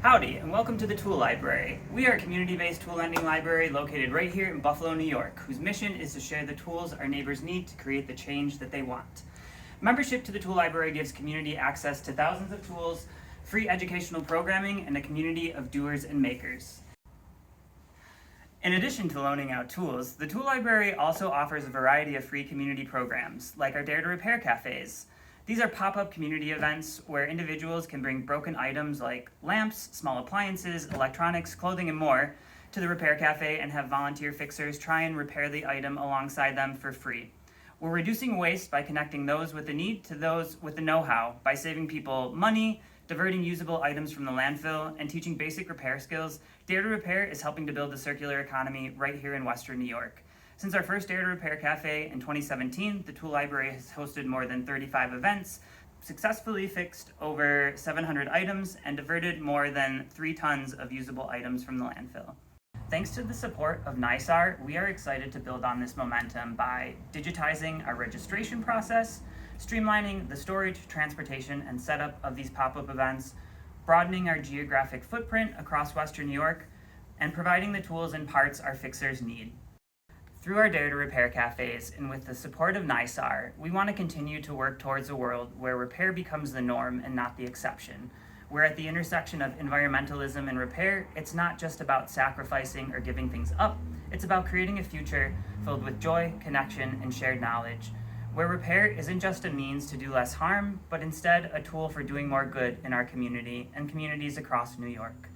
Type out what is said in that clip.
Howdy, and welcome to the Tool Library. We are a community-based tool lending library located right here in Buffalo, New York, whose mission is to share the tools our neighbors need to create the change that they want. Membership to the Tool Library gives community access to thousands of tools, free educational programming, and a community of doers and makers. In addition to loaning out tools, the Tool Library also offers a variety of free community programs, like our Dare to Repair cafes. These are pop-up community events where individuals can bring broken items like lamps, small appliances, electronics, clothing, and more to the repair cafe and have volunteer fixers try and repair the item alongside them for free. We're reducing waste by connecting those with the need to those with the know-how by saving people money, diverting usable items from the landfill, and teaching basic repair skills. Dare to Repair is helping to build a circular economy right here in Western New York. Since our first Dare to Repair Cafe in 2017, the Tool Library has hosted more than 35 events, successfully fixed over 700 items, and diverted more than 3 tons of usable items from the landfill. Thanks to the support of NYSAR, we are excited to build on this momentum by digitizing our registration process, streamlining the storage, transportation, and setup of these pop-up events, broadening our geographic footprint across Western New York, and providing the tools and parts our fixers need. Through our Dare to Repair cafes and with the support of NYSAR, we want to continue to work towards a world where repair becomes the norm and not the exception. Where at the intersection of environmentalism and repair, it's not just about sacrificing or giving things up, it's about creating a future filled with joy, connection, and shared knowledge. Where repair isn't just a means to do less harm, but instead a tool for doing more good in our community and communities across New York.